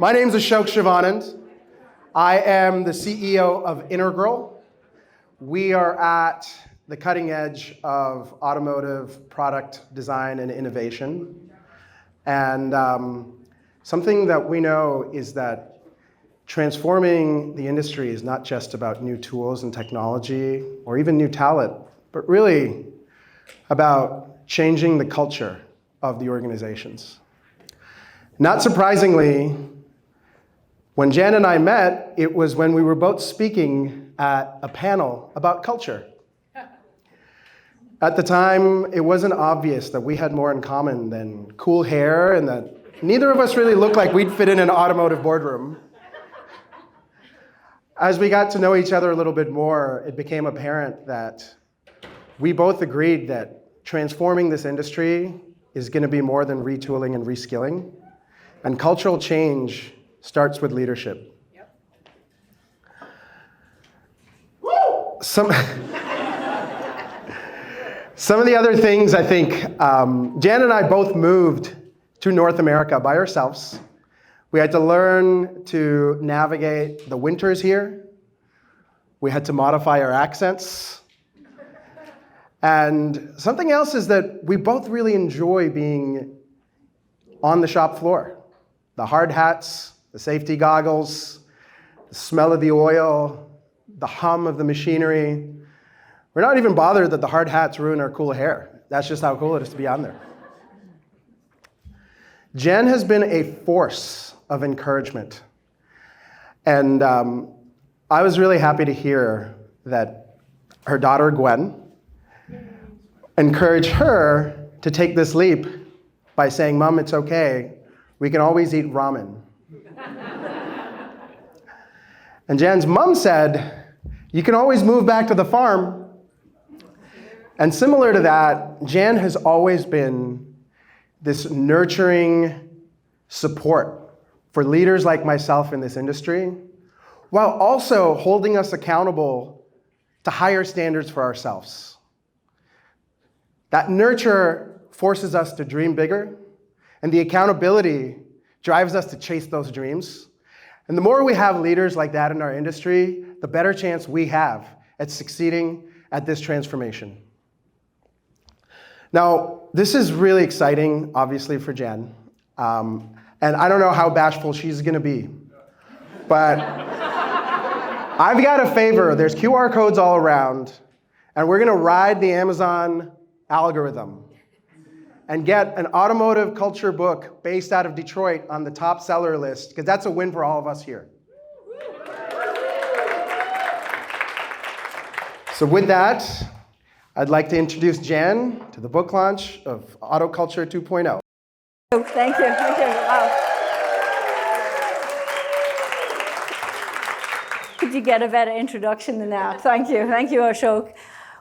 My name is Ashok Shivanand. I am the CEO of Integral. We are at the cutting edge of automotive product design and innovation. And something that we know is that transforming the industry is not just about new tools and technology or even new talent, but really about changing the culture of the organizations. Not surprisingly, when Jan and I met, it was when we were both speaking at a panel about culture. At the time, it wasn't obvious that we had more in common than cool hair and that neither of us really looked like we'd fit in an automotive boardroom. As we got to know each other a little bit more, it became apparent that we both agreed that transforming this industry is going to be more than retooling and reskilling. And cultural change starts with leadership. Yep. Some of the other things, I think, Jan and I both moved to North America by ourselves. We had to learn to navigate the winters here. We had to modify our accents. And something else is that we both really enjoy being on the shop floor. The hard hats, the safety goggles, the smell of the oil, the hum of the machinery. We're not even bothered that the hard hats ruin our cool hair. That's just how cool it is to be on there. Jen has been a force of encouragement. And I was really happy to hear that her daughter, Gwen, encouraged her to take this leap by saying, "Mom, it's okay. We can always eat ramen." And Jan's mom said, "You can always move back to the farm." And similar to that, Jan has always been this nurturing support for leaders like myself in this industry, while also holding us accountable to higher standards for ourselves. That nurture forces us to dream bigger, and the accountability drives us to chase those dreams. And the more we have leaders like that in our industry, the better chance we have at succeeding at this transformation. Now, this is really exciting, obviously, for Jen. And I don't know how bashful she's going to be. But I've got a favor. There's QR codes all around. And we're going to ride the Amazon algorithm and get an automotive culture book based out of Detroit on the top seller list, because that's a win for all of us here. So with that, I'd like to introduce Jan to the book launch of AutoCulture 2.0. Thank you. Wow. Could you get a better introduction than that? Thank you, Ashok.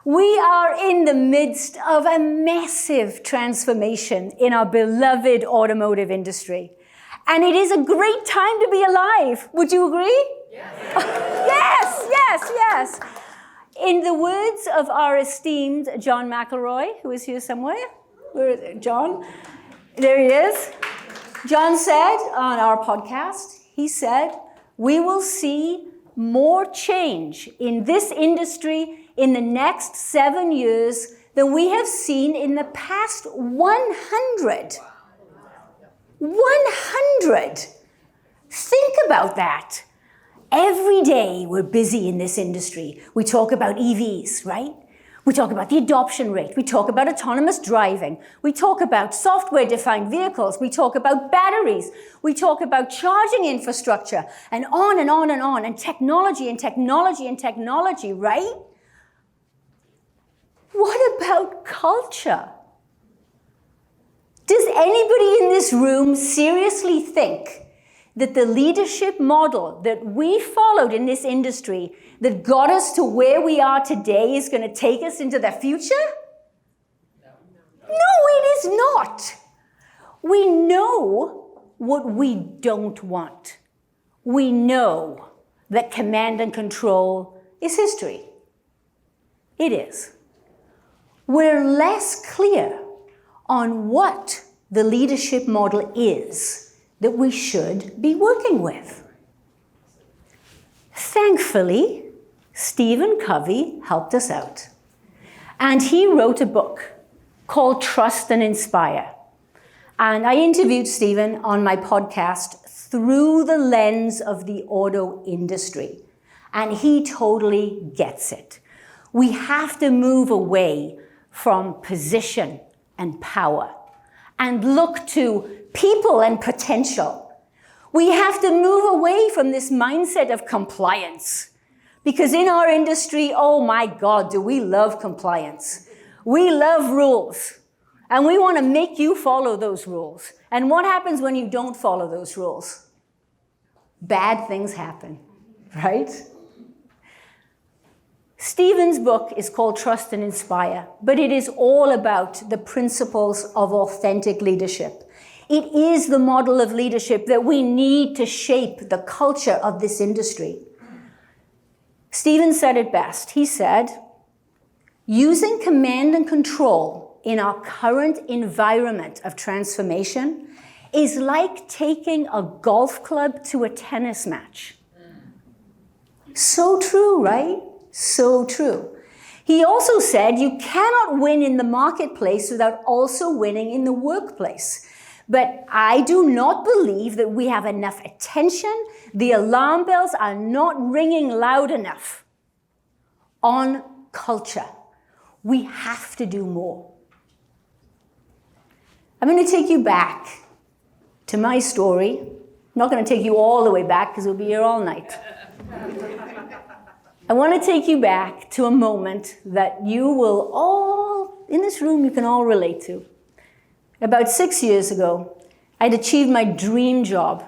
We are in the midst of a massive transformation in our beloved automotive industry. And it is a great time to be alive. Would you agree? Yes. Yes. In the words of our esteemed John McElroy, who is here somewhere. Where is it? John? There he is. John said on our podcast, he said, "We will see more change in this industry in the next 7 years than we have seen in the past 100. 100! Think about that. Every day we're busy in this industry. We talk about EVs, right? We talk about the adoption rate. We talk about autonomous driving. We talk about software-defined vehicles. We talk about batteries. We talk about charging infrastructure, and on and on and on, and technology and technology and technology, right? What about culture? Does anybody in this room seriously think that the leadership model that we followed in this industry that got us to where we are today is going to take us into the future? No, it is not. We know what we don't want. We know that command and control is history. It is. We're less clear on what the leadership model is that we should be working with. Thankfully, Stephen Covey helped us out. And he wrote a book called Trust and Inspire. And I interviewed Stephen on my podcast through the lens of the auto industry. And he totally gets it. We have to move away from position and power and look to people and potential. We have to move away from this mindset of compliance. Because in our industry, oh my God, do we love compliance. We love rules. And we want to make you follow those rules. And what happens when you don't follow those rules? Bad things happen, right? Stephen's book is called Trust and Inspire, but it is all about the principles of authentic leadership. It is the model of leadership that we need to shape the culture of this industry. Stephen said it best. He said, using command and control in our current environment of transformation is like taking a golf club to a tennis match. So true, right? So true. He also said you cannot win in the marketplace without also winning in the workplace. But I do not believe that we have enough attention. The alarm bells are not ringing loud enough on culture. We have to do more. I'm going to take you back to my story. I'm not going to take you all the way back because we'll be here all night. I want to take you back to a moment that you will all, in this room, you can all relate to. About 6 years ago, I'd achieved my dream job,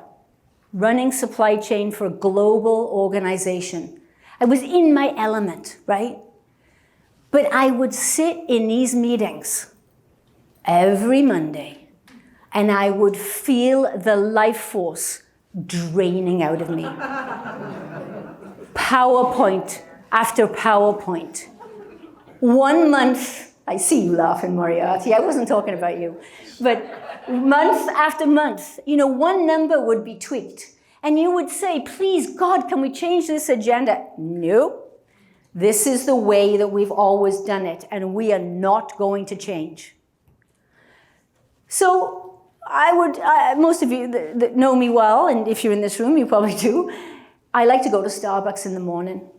running supply chain for a global organization. I was in my element, right? But I would sit in these meetings every Monday, and I would feel the life force draining out of me. PowerPoint after PowerPoint. 1 month, I see you laughing, Moriarty. I wasn't talking about you. But month after month, one number would be tweaked. And you would say, please, God, can we change this agenda? No. This is the way that we've always done it, and we are not going to change. So most of you that know me well, and if you're in this room, you probably do, I like to go to Starbucks in the morning.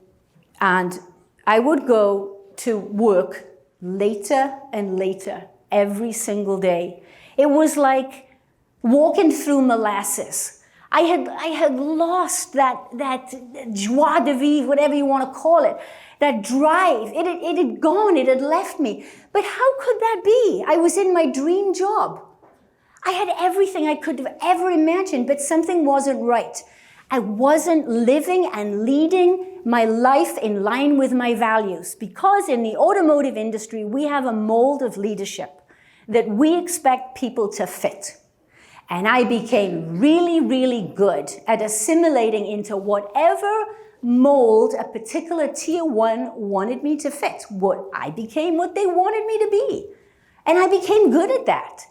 And I would go to work later and later every single day. It was like walking through molasses. I had lost that joie de vivre, whatever you want to call it, that drive. It had gone, it had left me. But how could that be? I was in my dream job. I had everything I could have ever imagined, but something wasn't right. I wasn't living and leading my life in line with my values, because in the automotive industry, we have a mold of leadership that we expect people to fit. And I became really, really good at assimilating into whatever mold a particular tier one wanted me to fit. I became what they wanted me to be. And I became good at that.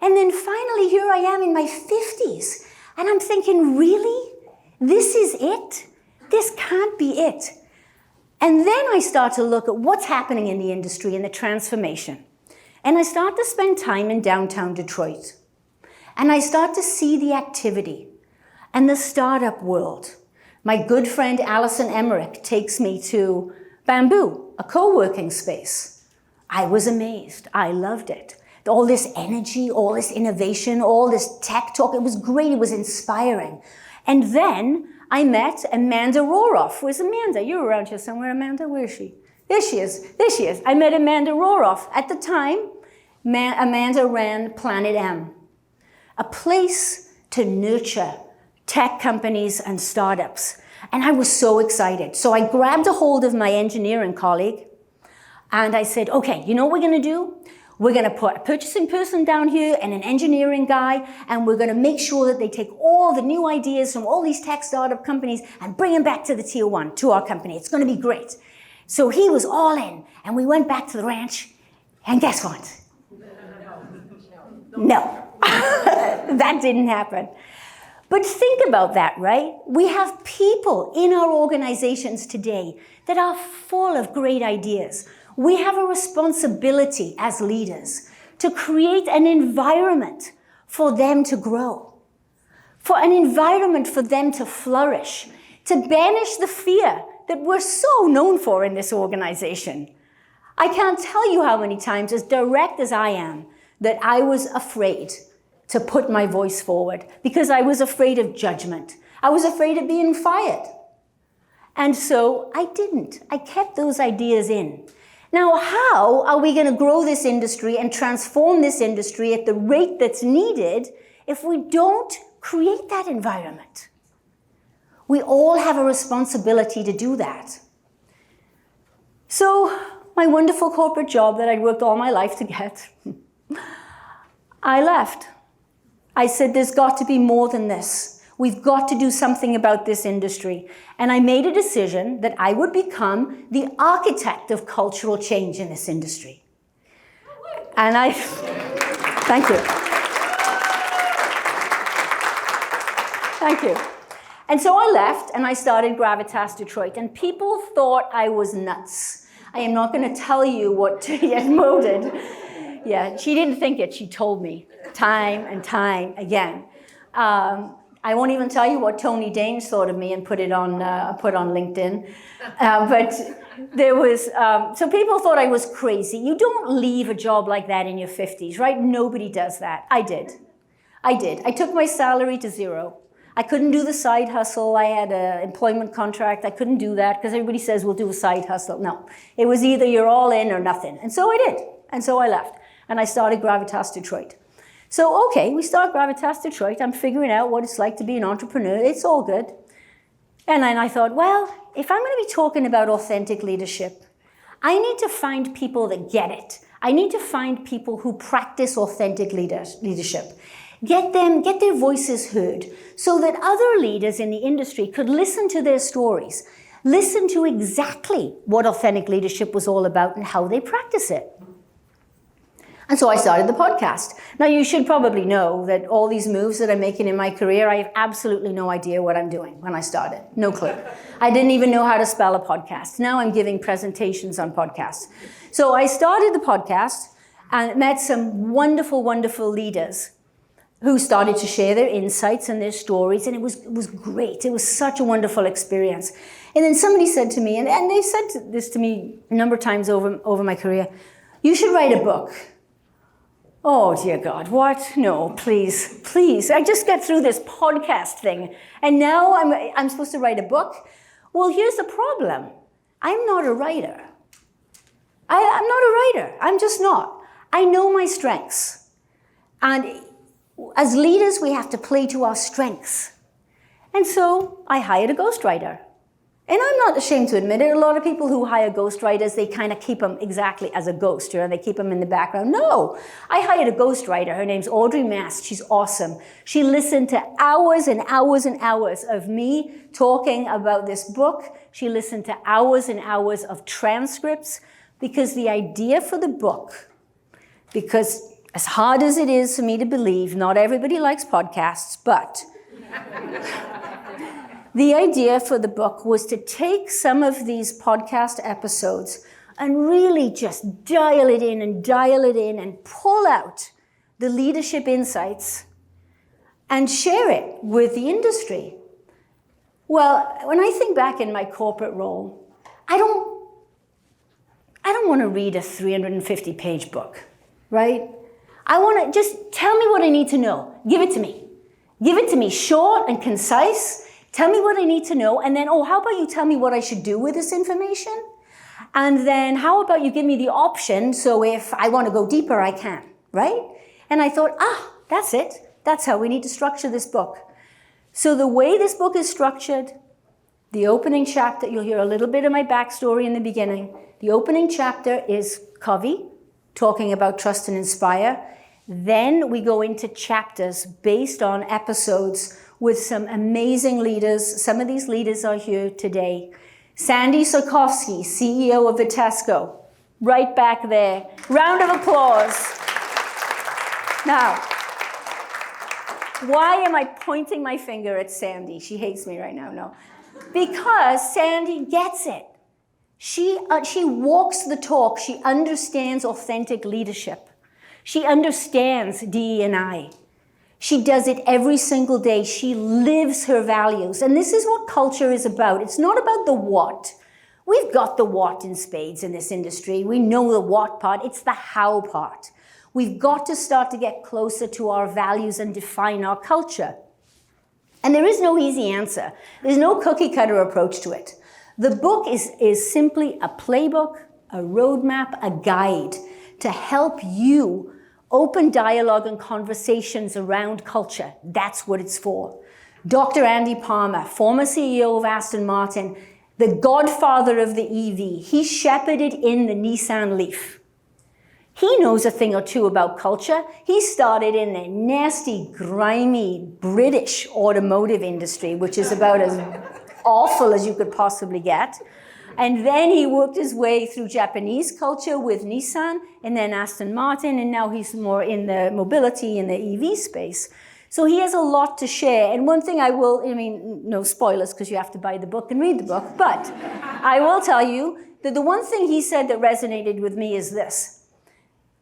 And then finally, here I am in my 50s. And I'm thinking, really? This is it? This can't be it. And then I start to look at what's happening in the industry and the transformation. And I start to spend time in downtown Detroit. And I start to see the activity and the startup world. My good friend Alison Emmerich takes me to Bamboo, a co-working space. I was amazed. I loved it. All this energy, all this innovation, all this tech talk. It was great. It was inspiring. And then I met Amanda Roroff. Where's Amanda? You're around here somewhere, Amanda. Where is she? There she is. There she is. I met Amanda Roroff. At the time, Amanda ran Planet M, a place to nurture tech companies and startups. And I was so excited. So I grabbed a hold of my engineering colleague and I said, okay, you know what we're going to do? We're going to put a purchasing person down here and an engineering guy, and we're going to make sure that they take all the new ideas from all these tech startup companies and bring them back to the tier one, to our company. It's going to be great. So he was all in, and we went back to the ranch, and guess what? No. That didn't happen. But think about that, right? We have people in our organizations today that are full of great ideas. We have a responsibility as leaders to create an environment for them to grow, for an environment for them to flourish, to banish the fear that we're so known for in this organization. I can't tell you how many times, as direct as I am, that I was afraid to put my voice forward because I was afraid of judgment. I was afraid of being fired. And so I didn't. I kept those ideas in. Now, how are we going to grow this industry and transform this industry at the rate that's needed if we don't create that environment? We all have a responsibility to do that. So, my wonderful corporate job that I'd worked all my life to get, I left. I said, there's got to be more than this. We've got to do something about this industry. And I made a decision that I would become the architect of cultural change in this industry. And thank you. Thank you. And so I left and I started Gravitas Detroit. And people thought I was nuts. I am not going to tell you what Mo did. Yeah, she didn't think it. She told me time and time again. I won't even tell you what Tony Danes thought of me and put on LinkedIn. But there was, so people thought I was crazy. You don't leave a job like that in your 50s, right? Nobody does that. I did. I took my salary to zero. I couldn't do the side hustle. I had an employment contract. I couldn't do that because everybody says we'll do a side hustle. No, it was either you're all in or nothing. And so I did. And so I left. And I started Gravitas Detroit. So, okay, we start Gravitas Detroit. I'm figuring out what it's like to be an entrepreneur. It's all good. And then I thought, well, if I'm going to be talking about authentic leadership, I need to find people that get it. I need to find people who practice authentic leadership. Get their voices heard so that other leaders in the industry could listen to their stories, listen to exactly what authentic leadership was all about and how they practice it. And so I started the podcast. Now, you should probably know that all these moves that I'm making in my career, I have absolutely no idea what I'm doing when I started. No clue. I didn't even know how to spell a podcast. Now I'm giving presentations on podcasts. So I started the podcast and met some wonderful, wonderful leaders who started to share their insights and their stories, and it was great. It was such a wonderful experience. And then somebody said to me, and they said this to me a number of times over my career, you should write a book. Oh, dear God, what? No, please, please. I just got through this podcast thing, and now I'm supposed to write a book? Well, here's the problem. I'm not a writer. I'm not a writer. I'm just not. I know my strengths. And as leaders, we have to play to our strengths. And so I hired a ghostwriter. And I'm not ashamed to admit it. A lot of people who hire ghostwriters, they kind of keep them exactly as a ghost, they keep them in the background. No, I hired a ghostwriter. Her name's Audrey Mast. She's awesome. She listened to hours and hours and hours of me talking about this book. She listened to hours and hours of transcripts because the idea for the book, because as hard as it is for me to believe, not everybody likes podcasts, but the idea for the book was to take some of these podcast episodes and really just dial it in and pull out the leadership insights and share it with the industry. Well, when I think back in my corporate role, I don't want to read a 350-page book, right? I want to just tell me what I need to know. Give it to me. Give it to me short and concise. Tell me what I need to know. And then, how about you tell me what I should do with this information? And then how about you give me the option so if I want to go deeper, I can, right? And I thought, that's it. That's how we need to structure this book. So the way this book is structured, the opening chapter, you'll hear a little bit of my backstory in the beginning. The opening chapter is Covey, talking about trust and inspire. Then we go into chapters based on episodes with some amazing leaders. Some of these leaders are here today. Sandy Sarkovsky, CEO of Vitesco, right back there. Round of applause. Now, Why am I pointing my finger at Sandy? She hates me right now, no. Because Sandy gets it. She walks the talk. She understands authentic leadership. She understands DE&I. She does it every single day. She lives her values. And this is what culture is about. It's not about the what. We've got the what in spades in this industry. We know the what part. It's the how part. We've got to start to get closer to our values and define our culture. And there is no easy answer. There's no cookie cutter approach to it. The book is simply a playbook, a roadmap, a guide to help you open dialogue and conversations around culture. That's what it's for. Dr. Andy Palmer, former CEO of Aston Martin, the godfather of the EV, he shepherded in the Nissan Leaf. He knows a thing or two about culture. He started in the nasty, grimy British automotive industry, which is about as awful as you could possibly get. And then he worked his way through Japanese culture with Nissan, and then Aston Martin, and now he's more in the mobility, in the EV space. So he has a lot to share. And one thing no spoilers because you have to buy the book and read the book, but I will tell you that the one thing he said that resonated with me is this.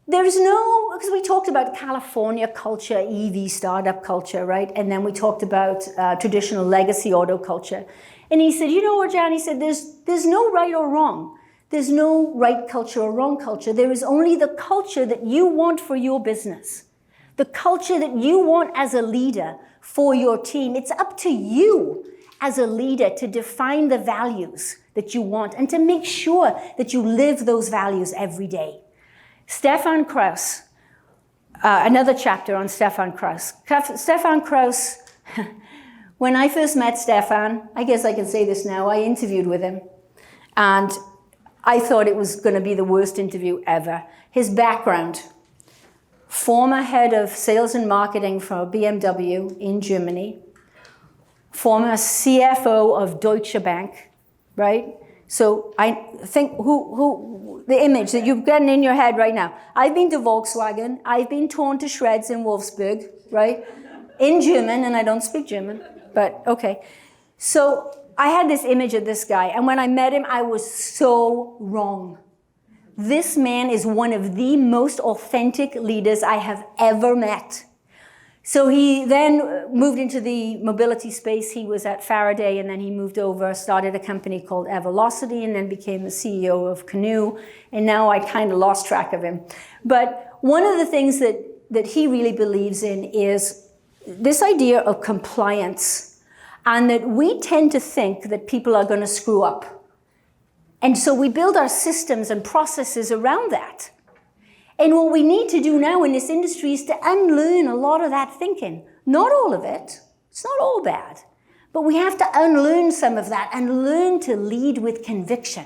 Because we talked about California culture, EV startup culture, right? And then we talked about traditional legacy auto culture. And he said, you know what, Jan? He said, there's no right or wrong. There's no right culture or wrong culture. There is only the culture that you want for your business. The culture that you want as a leader for your team. It's up to you as a leader to define the values that you want and to make sure that you live those values every day. Stefan Krauss, another chapter on Stefan Krauss. Stefan Krauss, when I first met Stefan, I guess I can say this now, I interviewed with him. And I thought it was going to be the worst interview ever. His background, former head of sales and marketing for BMW in Germany, former CFO of Deutsche Bank, right? So I think the image that you've gotten in your head right now. I've been to Volkswagen. I've been torn to shreds in Wolfsburg, right? In German, and I don't speak German, but okay. So I had this image of this guy, and when I met him, I was so wrong. This man is one of the most authentic leaders I have ever met. So he then moved into the mobility space. He was at Faraday, and then he moved over, started a company called Velocity, and then became the CEO of Canoe. And now I kind of lost track of him. But one of the things that he really believes in is this idea of compliance, and that we tend to think that people are going to screw up. And so we build our systems and processes around that. And what we need to do now in this industry is to unlearn a lot of that thinking. Not all of it. It's not all bad. But we have to unlearn some of that and learn to lead with conviction.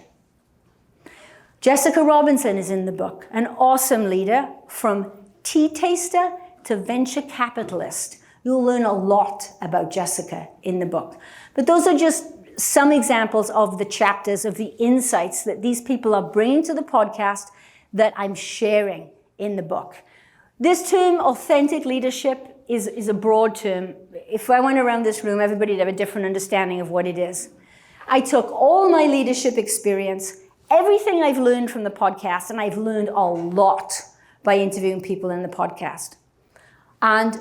Jessica Robinson is in the book, an awesome leader from tea taster to venture capitalist. You'll learn a lot about Jessica in the book. But those are just some examples of the chapters, of the insights that these people are bringing to the podcast that I'm sharing in the book. This term, authentic leadership, is a broad term. If I went around this room, everybody would have a different understanding of what it is. I took all my leadership experience, everything I've learned from the podcast, and I've learned a lot by interviewing people in the podcast. And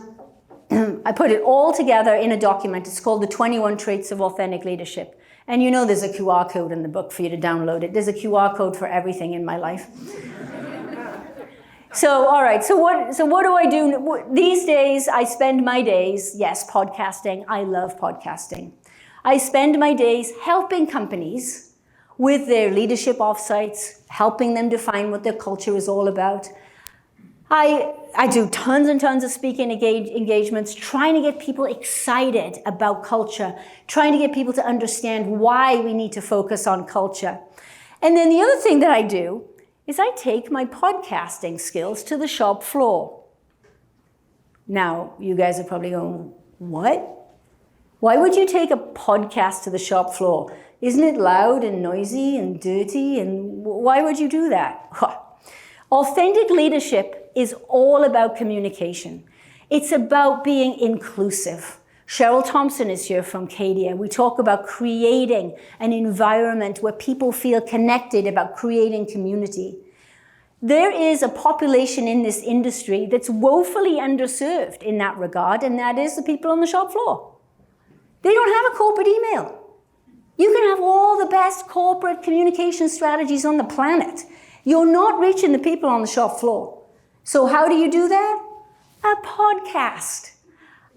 I put it all together in a document. It's called The 21 Traits of Authentic Leadership. And you know there's a QR code in the book for you to download it. There's a QR code for everything in my life. So, all right, so what do I do? These days, I spend my days, yes, podcasting. I love podcasting. I spend my days helping companies with their leadership offsites, helping them define what their culture is all about. I do tons and tons of speaking engagements, trying to get people excited about culture, trying to get people to understand why we need to focus on culture. And then the other thing that I do is I take my podcasting skills to the shop floor. Now, you guys are probably going, what? Why would you take a podcast to the shop floor? Isn't it loud and noisy and dirty? And why would you do that? Authentic leadership is all about communication. It's about being inclusive. Cheryl Thompson is here from Cadia. We talk about creating an environment where people feel connected, about creating community. There is a population in this industry that's woefully underserved in that regard, and that is the people on the shop floor. They don't have a corporate email. You can have all the best corporate communication strategies on the planet. You're not reaching the people on the shop floor. So how do you do that? A podcast.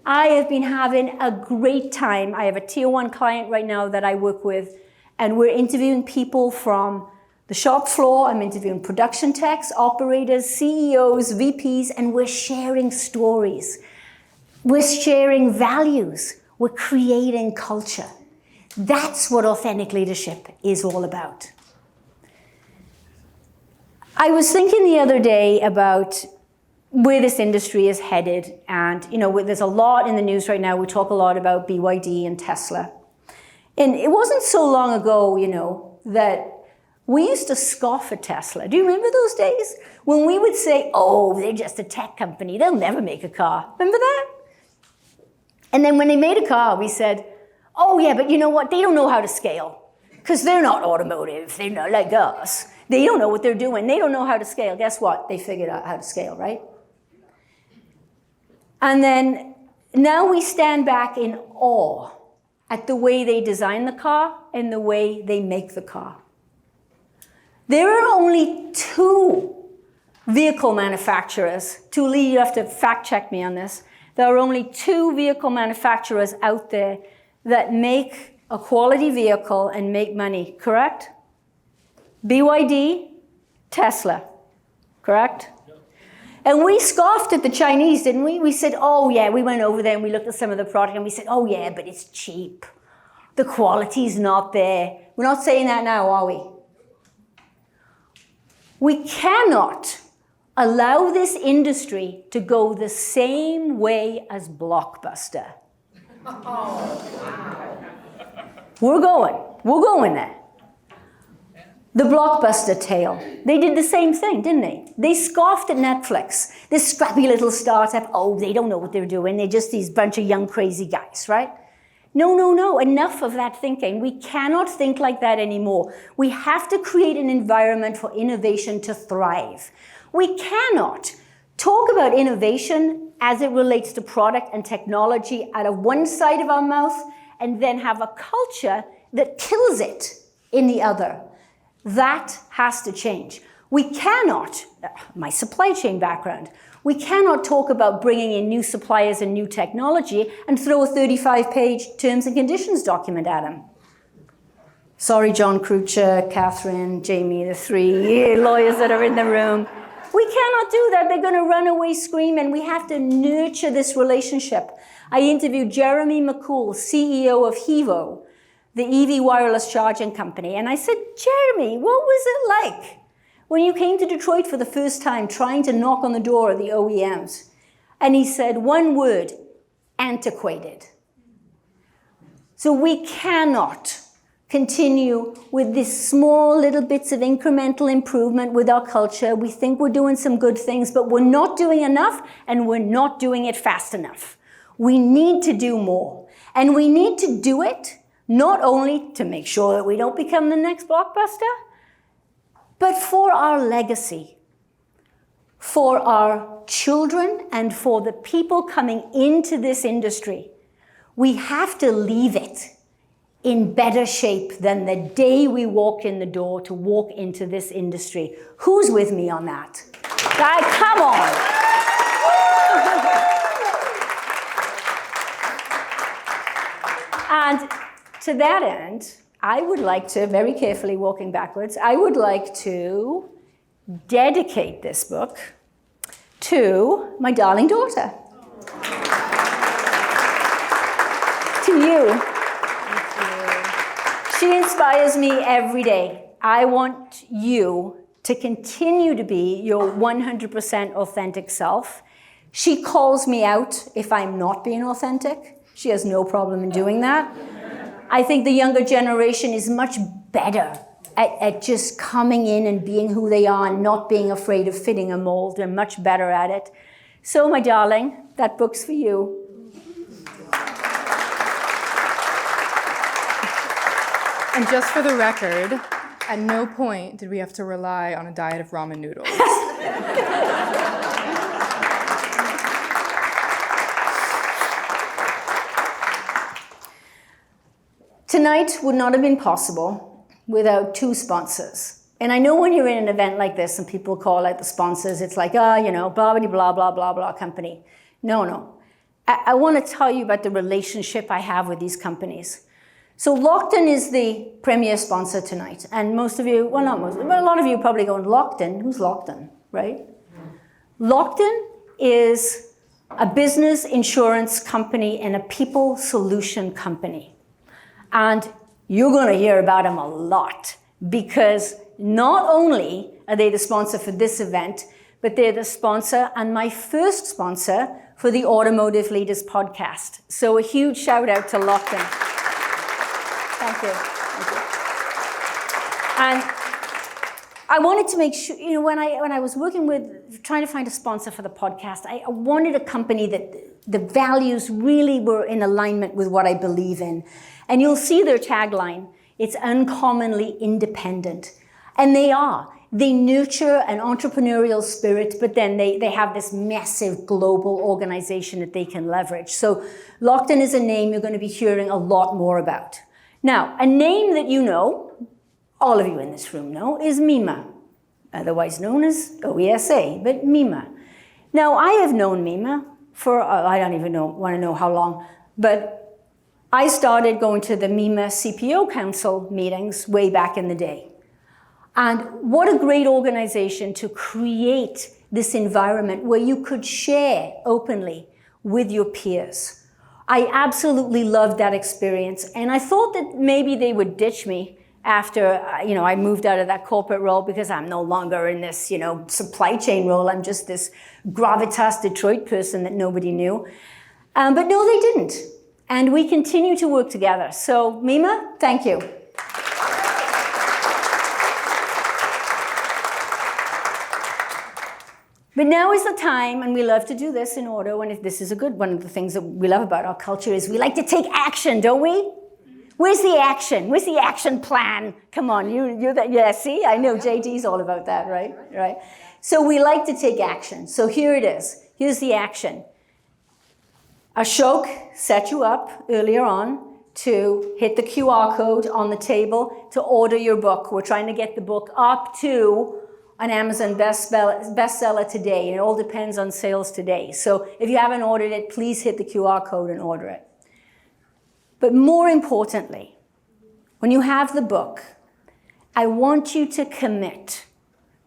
I have been having a great time. I have a tier 1 client right now that I work with, and we're interviewing people from the shop floor. I'm interviewing production techs, operators, CEOs, VPs, and we're sharing stories. We're sharing values. We're creating culture. That's what authentic leadership is all about. I was thinking the other day about where this industry is headed, and there's a lot in the news right now. We talk a lot about BYD and Tesla. And it wasn't so long ago, that we used to scoff at Tesla. Do you remember those days? When we would say, oh, they're just a tech company. They'll never make a car. Remember that? And then when they made a car, we said, oh yeah, but you know what? They don't know how to scale. Because they're not automotive. They're not like us. They don't know what they're doing. They don't know how to scale. Guess what? They figured out how to scale, right? And then now we stand back in awe at the way they design the car and the way they make the car. There are only 2 vehicle manufacturers. Lee, you have to fact check me on this. There are only 2 vehicle manufacturers out there that make a quality vehicle and make money, correct? BYD, Tesla, correct? And we scoffed at the Chinese, didn't we? We said, oh yeah, we went over there and we looked at some of the product and we said, oh yeah, but it's cheap. The quality's not there. We're not saying that now, are we? We cannot allow this industry to go the same way as Blockbuster. We're going there. The Blockbuster tale. They did the same thing, didn't they? They scoffed at Netflix. This scrappy little startup. Oh, they don't know what they're doing. They're just these bunch of young, crazy guys, right? No. Enough of that thinking. We cannot think like that anymore. We have to create an environment for innovation to thrive. We cannot talk about innovation as it relates to product and technology out of one side of our mouth and then have a culture that kills it in the other. That has to change. We cannot, my supply chain background, we cannot talk about bringing in new suppliers and new technology and throw a 35-page terms and conditions document at them. Sorry, John Crucher, Catherine, Jamie, the 3 lawyers that are in the room. We cannot do that. They're going to run away screaming. We have to nurture this relationship. I interviewed Jeremy McCool, CEO of Hevo, the EV wireless charging company. And I said, Jeremy, what was it like when you came to Detroit for the first time trying to knock on the door of the OEMs? And he said, one word, antiquated. So we cannot continue with these small little bits of incremental improvement with our culture. We think we're doing some good things, but we're not doing enough and we're not doing it fast enough. We need to do more. And we need to do it not only to make sure that we don't become the next Blockbuster, but for our legacy, for our children, and for the people coming into this industry. We have to leave it in better shape than the day we walked in the door to walk into this industry. Who's with me on that? Come on. And to that end, I would like to, very carefully walking backwards, I would like to dedicate this book to my darling daughter. To you. She inspires me every day. I want you to continue to be your 100% authentic self. She calls me out if I'm not being authentic. She has no problem in doing that. I think the younger generation is much better at just coming in and being who they are and not being afraid of fitting a mold. They're much better at it. So, my darling, that book's for you. And just for the record, at no point did we have to rely on a diet of ramen noodles. Tonight would not have been possible without two sponsors. And I know when you're in an event like this and people call out the sponsors, it's like, blah, blah, blah, blah, blah, blah company. No. I want to tell you about the relationship I have with these companies. So Lockton is the premier sponsor tonight. And most of you, well, not most, but a lot of you probably going, Lockton? Who's Lockton, right? Lockton is a business insurance company and a people solution company. And you're going to hear about them a lot because not only are they the sponsor for this event, but they're the sponsor and my first sponsor for the Automotive Leaders podcast. So a huge shout out to Lockton. Thank you. And I wanted to make sure, when I was working with, trying to find a sponsor for the podcast, I wanted a company that the values really were in alignment with what I believe in. And you'll see their tagline, it's uncommonly independent. And they are. They nurture an entrepreneurial spirit, but then they have this massive global organization that they can leverage. So Lockton is a name you're going to be hearing a lot more about. Now, a name that you know, all of you in this room know, is Mima, otherwise known as OESA, but Mima. Now, I have known Mima for, I don't even want to know how long, but I started going to the Mima CPO Council meetings way back in the day. And what a great organization to create this environment where you could share openly with your peers. I absolutely loved that experience. And I thought that maybe they would ditch me after, I moved out of that corporate role because I'm no longer in this, supply chain role. I'm just this Gravitas Detroit person that nobody knew. But no, they didn't. And we continue to work together. So Mima, thank you. But now is the time, and we love to do this in auto, and if this is one of the things that we love about our culture is we like to take action, don't we? Where's the action? Where's the action plan? Come on, you're that, yeah, see? I know JD's all about that, right? So we like to take action. So here it is. Here's the action. Ashok set you up earlier on to hit the QR code on the table to order your book. We're trying to get the book up to an Amazon bestseller today. It all depends on sales today. So if you haven't ordered it, please hit the QR code and order it. But more importantly, when you have the book, I want you to commit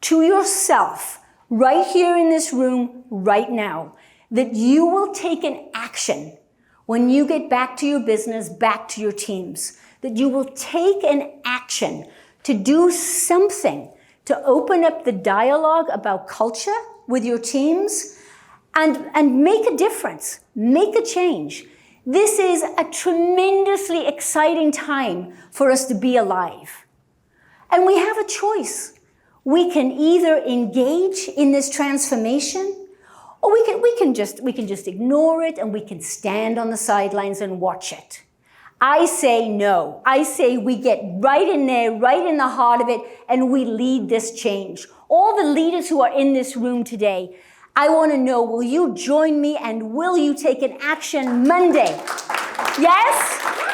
to yourself right here in this room right now that you will take an action when you get back to your business, back to your teams, that you will take an action to do something to open up the dialogue about culture with your teams and make a difference, make a change. This is a tremendously exciting time for us to be alive. And we have a choice. We can either engage in this transformation, or we can just ignore it and we can stand on the sidelines and watch it. I say no. I say we get right in there, right in the heart of it, and we lead this change. All the leaders who are in this room today, I want to know, will you join me and will you take an action Monday? Yes?